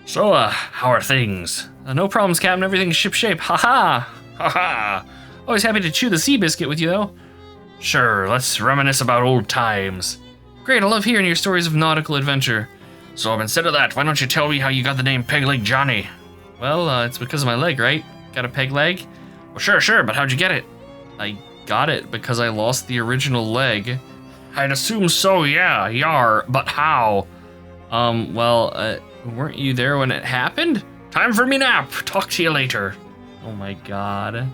So, how are things? No problems, Captain. Everything's shipshape. Ha-ha! Ha-ha! Always happy to chew the sea biscuit with you, though. Sure, let's reminisce about old times. Great, I love hearing your stories of nautical adventure. So instead of that, why don't you tell me how you got the name Peg Leg Johnny? Well, it's because of my leg, right? Got a peg leg? Well, sure, but how'd you get it? I got it because I lost the original leg. I'd assume so, yeah, yar, but how? Weren't you there when it happened? Time for me nap. Talk to you later. Oh my god.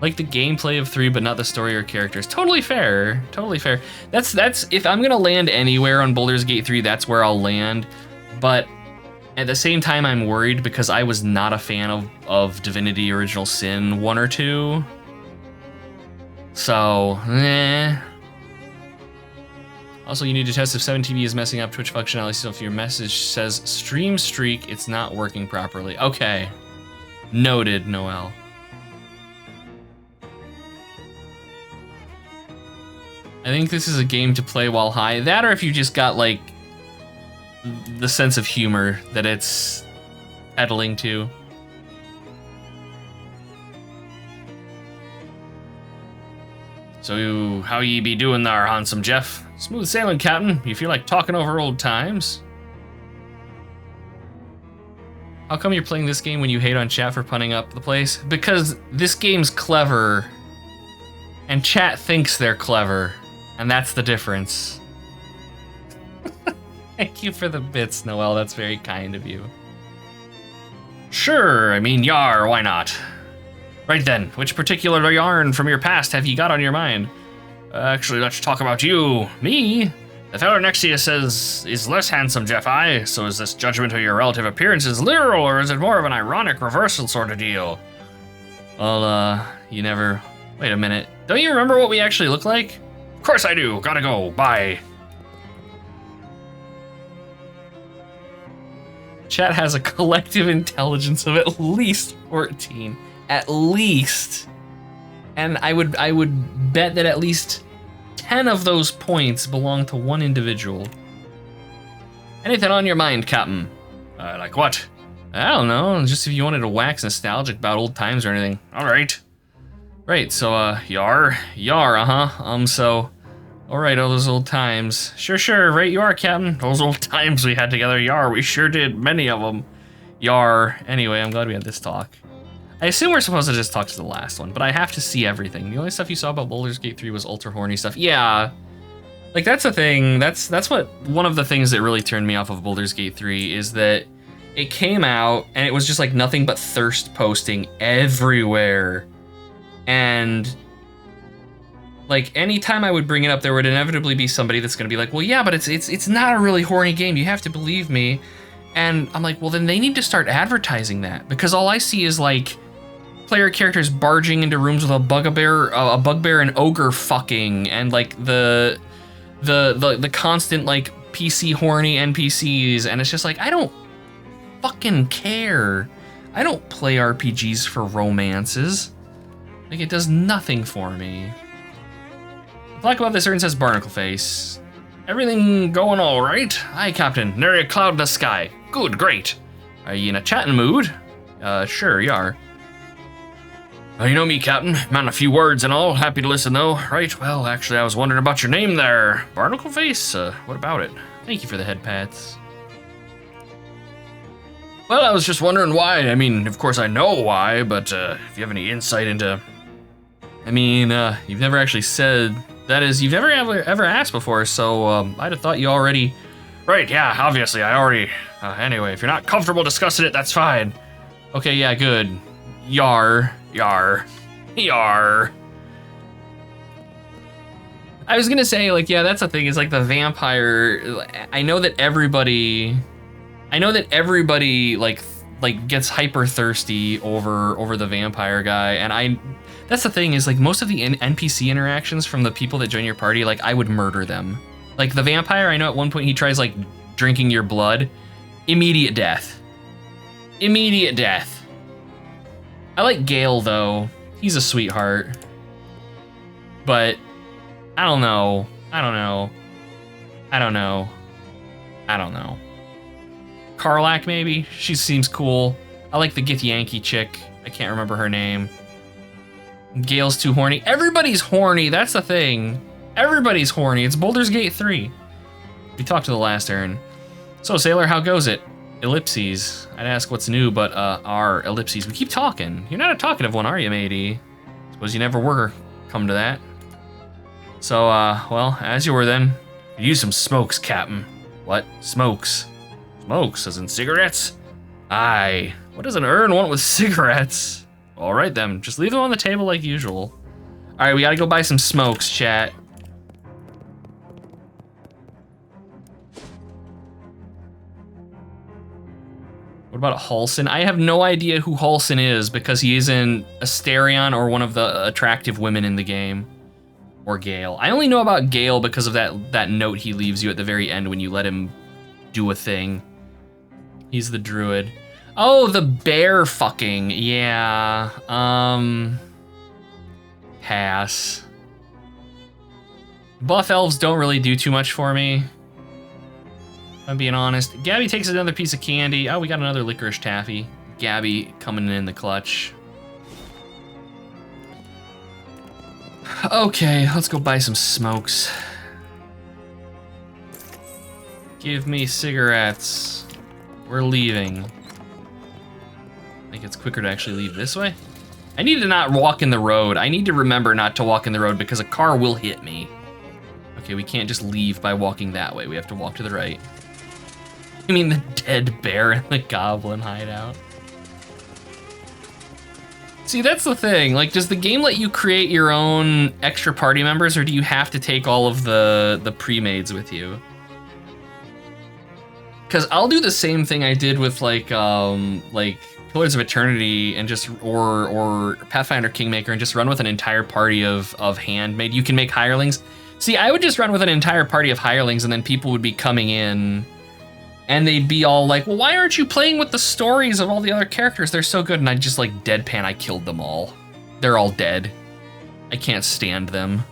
Like the gameplay of 3, but not the story or characters. Totally fair. Totally fair. That's if I'm gonna land anywhere on Baldur's Gate 3, that's where I'll land. But at the same time, I'm worried because I was not a fan of Divinity Original Sin 1 or 2. So, Also, you need to test if 7TV is messing up Twitch functionality, so if your message says stream streak, it's not working properly. Okay. Noted, Noel. I think this is a game to play while high. That or if you just got, like, the sense of humor that it's peddling to. So, how ye be doing there, handsome Jeff? Smooth sailing, Captain. You feel like talking over old times? How come you're playing this game when you hate on chat for punning up the place? Because this game's clever, and chat thinks they're clever, and that's the difference. Thank you for the bits, Noel. That's very kind of you. Sure, I mean, yar, why not? Right then, which particular yarn from your past have you got on your mind? Actually, let's talk about you. Me? The feller next to you says is less handsome, Jeff I. So is this judgment of your relative appearances literal, or is it more of an ironic reversal sort of deal? Well, you never... Wait a minute. Don't you remember what we actually look like? Of course I do. Gotta go. Bye. Chat has a collective intelligence of at least 14. At least. And I would bet that at least 10 of those points belong to one individual. Anything on your mind, Captain? Like what? I don't know, just if you wanted to wax nostalgic about old times or anything. Alright. Right, so, yar, so... Alright, all those old times. Sure, right you are, Captain. Those old times we had together, yar, we sure did, many of them. Yar. Anyway, I'm glad we had this talk. I assume we're supposed to just talk to the last one, but I have to see everything. The only stuff you saw about Baldur's Gate 3 was ultra horny stuff. Yeah. Like, that's the thing. That's what one of the things that really turned me off of Baldur's Gate 3 is that it came out and it was just like nothing but thirst posting everywhere. And like anytime I would bring it up, there would inevitably be somebody that's gonna be like, well, yeah, but it's not a really horny game. You have to believe me. And I'm like, well, then they need to start advertising that, because all I see is like player characters barging into rooms with a bugbear and ogre fucking, and like the constant like PC horny NPCs, and it's just like, I don't fucking care. I don't play RPGs for romances. Like, it does nothing for me. The plaque above this urn says Barnacle Face. Everything going all right? Aye, Captain. Nary a cloud in the sky. Good, great. Are you in a chatting mood? Sure, you are. You know me, Captain. Man, a few words and all. Happy to listen, though. Right, well, actually, I was wondering about your name there. Barnacle Face? What about it? Thank you for the head pats. Well, I was just wondering why. I mean, of course I know why, but if you have any insight into... I mean, you've never actually said... That is, you've never ever asked before, so I'd have thought you already... Right, yeah, obviously, I already... anyway, if you're not comfortable discussing it, that's fine. Okay, yeah, good. Yar. Yar. Yar. I was gonna say, like, yeah, that's the thing, is like the vampire... I know that everybody like gets hyper thirsty over the vampire guy, and that's the thing, is like most of the NPC interactions from the people that join your party, like I would murder them. Like the vampire, I know at one point he tries like drinking your blood. Immediate death. Immediate death. I like Gale though. He's a sweetheart. But I don't know. Karlach, maybe? She seems cool. I like the Githyanki chick. I can't remember her name. Gale's too horny. Everybody's horny, that's the thing. Everybody's horny. It's Baldur's Gate 3. We talked to the last Aaron. So, sailor, how goes it? Ellipses. I'd ask what's new, but our ellipses. We keep talking. You're not a talkative one, are you, matey? Suppose you never were. Come to that. So, well, as you were then. Use some smokes, Captain. What? Smokes? Smokes, as in cigarettes? Aye. What does an Ern want with cigarettes? All right, then. Just leave them on the table like usual. All right, we gotta go buy some smokes, chat. What about Halsin? I have no idea who Halsin is because he isn't Asterion or one of the attractive women in the game. Or Gale. I only know about Gale because of that note he leaves you at the very end when you let him do a thing. He's the druid. Oh, the bear fucking. Yeah. Pass. Buff elves don't really do too much for me. If I'm being honest. Gabby takes another piece of candy. Oh, we got another licorice taffy. Gabby coming in the clutch. Okay, let's go buy some smokes. Give me cigarettes. We're leaving. I think it's quicker to actually leave this way. I need to not walk in the road. I need to remember not to walk in the road because a car will hit me. Okay, we can't just leave by walking that way. We have to walk to the right. You mean the dead bear in the goblin hideout? See, that's the thing. Like, does the game let you create your own extra party members, or do you have to take all of the pre-mades with you? Because I'll do the same thing I did with like Pillars of Eternity and just or Pathfinder Kingmaker and just run with an entire party of handmade. You can make hirelings. See, I would just run with an entire party of hirelings, and then people would be coming in. And they'd be all like, well, why aren't you playing with the stories of all the other characters? They're so good. And I'd just like deadpan, I killed them all. They're all dead. I can't stand them.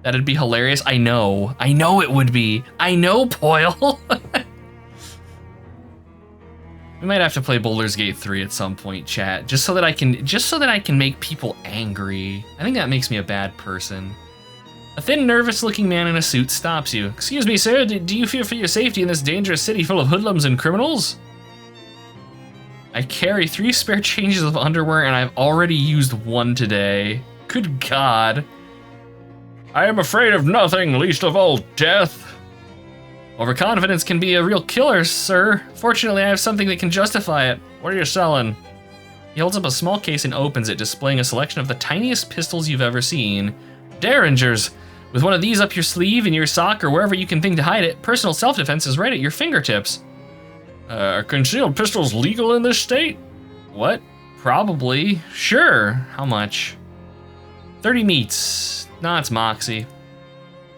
That'd be hilarious. I know it would be. I know, Poyle. We might have to play Baldur's Gate 3 at some point, chat, just so that I can make people angry. I think that makes me a bad person. A thin, nervous-looking man in a suit stops you. Excuse me, sir, do you fear for your safety in this dangerous city full of hoodlums and criminals? I carry 3 spare changes of underwear, and I've already used 1 today. Good God. I am afraid of nothing, least of all death. Overconfidence can be a real killer, sir. Fortunately, I have something that can justify it. What are you selling? He holds up a small case and opens it, displaying a selection of the tiniest pistols you've ever seen. Derringers. With one of these up your sleeve, in your sock, or wherever you can think to hide it, personal self-defense is right at your fingertips. Are concealed pistols legal in this state? What? Probably. Sure. How much? 30 meats. Nah, it's Moxie.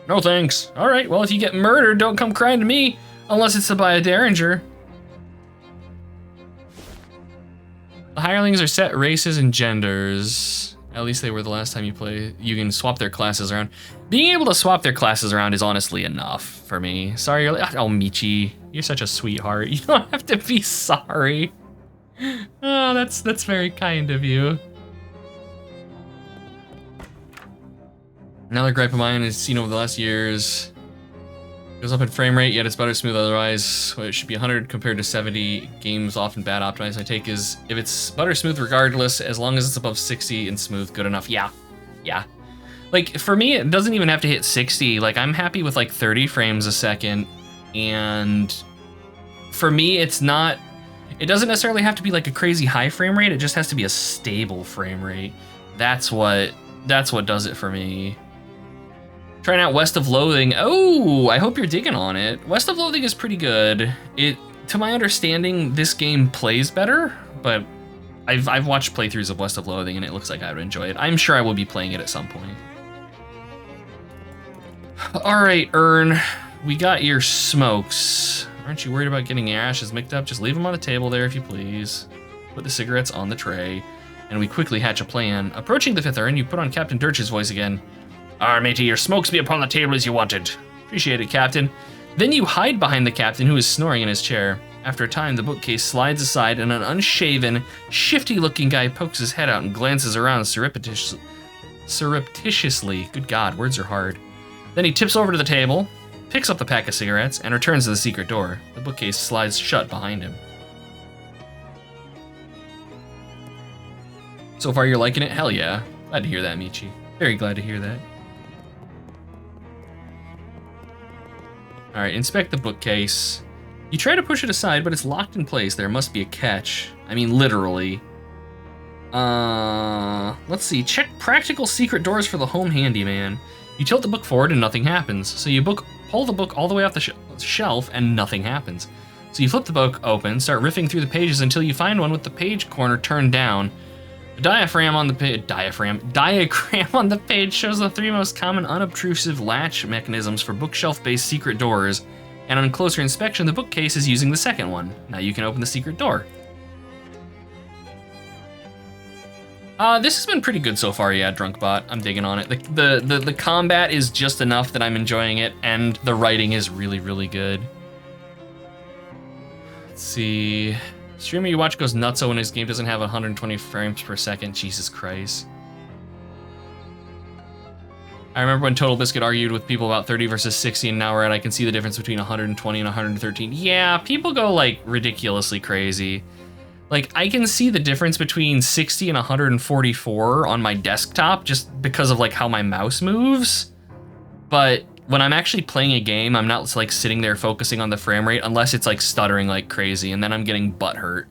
No thanks. All right, well, if you get murdered, don't come crying to me, unless it's to buy a Derringer. The hirelings are set races and genders. At least they were the last time you play. You can swap their classes around. Being able to swap their classes around is honestly enough for me. Sorry, you're like, oh, Michi, you're such a sweetheart. You don't have to be sorry. Oh, that's very kind of you. Another gripe of mine is seen over the last years. Goes up in frame rate, yet it's better smooth otherwise. It should be 100 compared to 70. Games often bad optimized. I take is if it's butter smooth regardless, as long as it's above 60 and smooth, good enough. Yeah. Like for me, it doesn't even have to hit 60. Like I'm happy with like 30 frames a second. And for me, it doesn't necessarily have to be like a crazy high frame rate. It just has to be a stable frame rate. That's what does it for me. Trying out West of Loathing. Oh, I hope you're digging on it. West of Loathing is pretty good. To my understanding, this game plays better, but I've watched playthroughs of West of Loathing and it looks like I would enjoy it. I'm sure I will be playing it at some point. All right, Ern, we got your smokes. Aren't you worried about getting your ashes mixed up? Just leave them on the table there if you please. Put the cigarettes on the tray, and we quickly hatch a plan. Approaching the 5th Ern, you put on Captain Dirch's voice again. Matey, your smokes be upon the table as you wanted. Appreciate it, Captain. Then you hide behind the captain, who is snoring in his chair. After a time, the bookcase slides aside, and an unshaven, shifty-looking guy pokes his head out and glances around surreptitiously. Good God, words are hard. Then he tips over to the table, picks up the pack of cigarettes, and returns to the secret door. The bookcase slides shut behind him. So far, you're liking it? Hell yeah. Glad to hear that, Michi. Very glad to hear that. Alright, inspect the bookcase. You try to push it aside, but it's locked in place. There must be a catch. I mean, literally. Let's see. Check practical secret doors for the home handyman. You tilt the book forward and nothing happens. So you pull the book all the way off the shelf and nothing happens. So you flip the book open, start riffing through the pages until you find one with the page corner turned down. A diagram on the page shows the 3 most common unobtrusive latch mechanisms for bookshelf-based secret doors, and on closer inspection, the bookcase is using the second one. Now you can open the secret door. This has been pretty good so far, yeah, Drunkbot. I'm digging on it. The combat is just enough that I'm enjoying it, and the writing is really, really good. Let's see. Streamer you watch goes nutso when his game doesn't have 120 frames per second. Jesus Christ. I remember when Total Biscuit argued with people about 30 versus 60 an hour, and I can see the difference between 120 and 113. Yeah, people go like ridiculously crazy. Like, I can see the difference between 60 and 144 on my desktop just because of like how my mouse moves. But when I'm actually playing a game, I'm not like sitting there focusing on the frame rate unless it's like stuttering like crazy, and then I'm getting butthurt.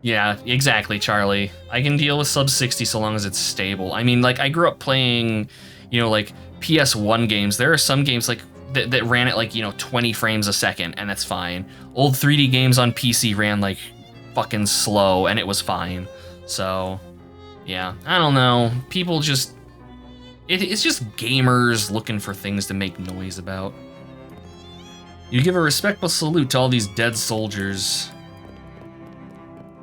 Yeah, exactly, Charlie. I can deal with sub 60 so long as it's stable. I mean, like, I grew up playing, you know, like PS1 games. There are some games like that ran at like, you know, 20 frames a second, and that's fine. Old 3D games on PC ran like fucking slow, and it was fine. So, yeah, I don't know. People just... It's just gamers looking for things to make noise about. You give a respectful salute to all these dead soldiers.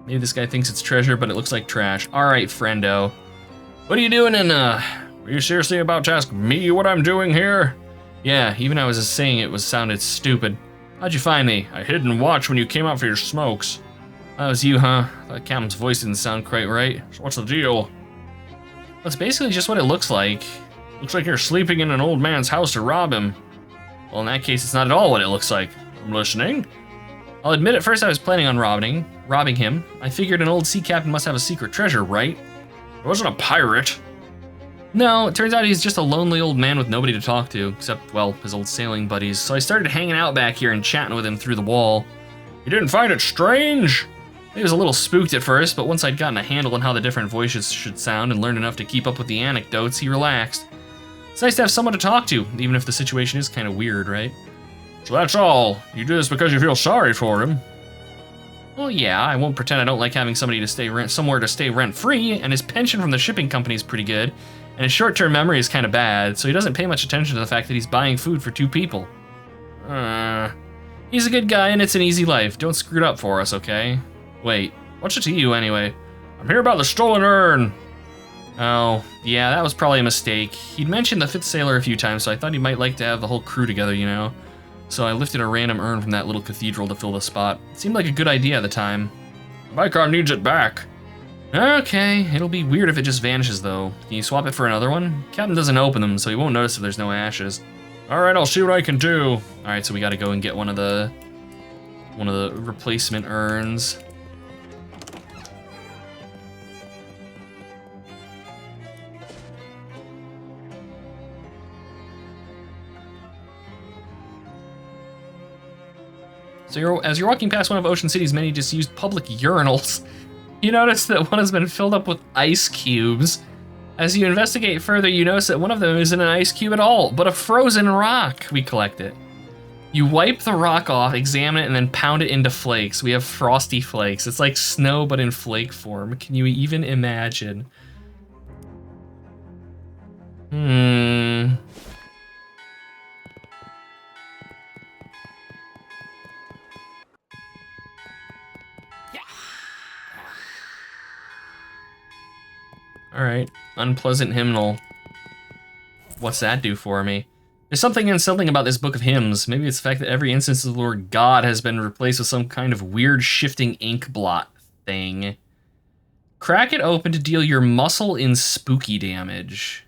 Maybe this guy thinks it's treasure, but it looks like trash. All right, friendo. What are you doing in, Are you seriously about to ask me what I'm doing here? Yeah, even I was just saying it sounded stupid. How'd you find me? I hid and watched when you came out for your smokes. That was you, huh? That Captain's voice didn't sound quite right. So what's the deal? That's basically just what it looks like. Looks like you're sleeping in an old man's house to rob him. Well, in that case, it's not at all what it looks like. I'm listening. I'll admit at first I was planning on robbing him. I figured an old sea captain must have a secret treasure, right? I wasn't a pirate. No, it turns out he's just a lonely old man with nobody to talk to, except, well, his old sailing buddies. So I started hanging out back here and chatting with him through the wall. You didn't find it strange? He was a little spooked at first, but once I'd gotten a handle on how the different voices should sound and learned enough to keep up with the anecdotes, he relaxed. It's nice to have someone to talk to, even if the situation is kind of weird, right? So that's all. You do this because you feel sorry for him. Well, yeah, I won't pretend I don't like having somewhere to stay rent-free, and his pension from the shipping company is pretty good, and his short-term memory is kind of bad, so he doesn't pay much attention to the fact that he's buying food for 2 people. He's a good guy, and it's an easy life. Don't screw it up for us, okay? Wait, what's it to you anyway? I'm here about the stolen urn. Oh, yeah, that was probably a mistake. He'd mentioned the 5th sailor a few times, so I thought he might like to have the whole crew together, you know? So I lifted a random urn from that little cathedral to fill the spot. It seemed like a good idea at the time. Vicon needs it back. Okay, it'll be weird if it just vanishes, though. Can you swap it for another one? Captain doesn't open them, so he won't notice if there's no ashes. Alright, I'll see what I can do. Alright, so we gotta go and get one of the replacement urns. So as you're walking past one of Ocean City's many disused public urinals, you notice that one has been filled up with ice cubes. As you investigate further, you notice that one of them isn't an ice cube at all, but a frozen rock. We collect it. You wipe the rock off, examine it, and then pound it into flakes. We have frosty flakes. It's like snow, but in flake form. Can you even imagine? Alright, unpleasant hymnal. What's that do for me? There's something unsettling about this book of hymns. Maybe it's the fact that every instance of the word God has been replaced with some kind of weird shifting ink blot thing. Crack it open to deal your muscle in spooky damage.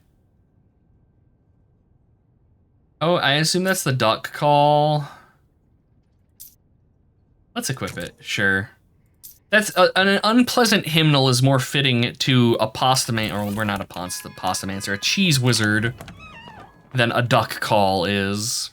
Oh, I assume that's the duck call. Let's equip it, sure. That's an unpleasant hymnal is more fitting to a or we're not a pastomancer, a cheese wizard than a duck call is.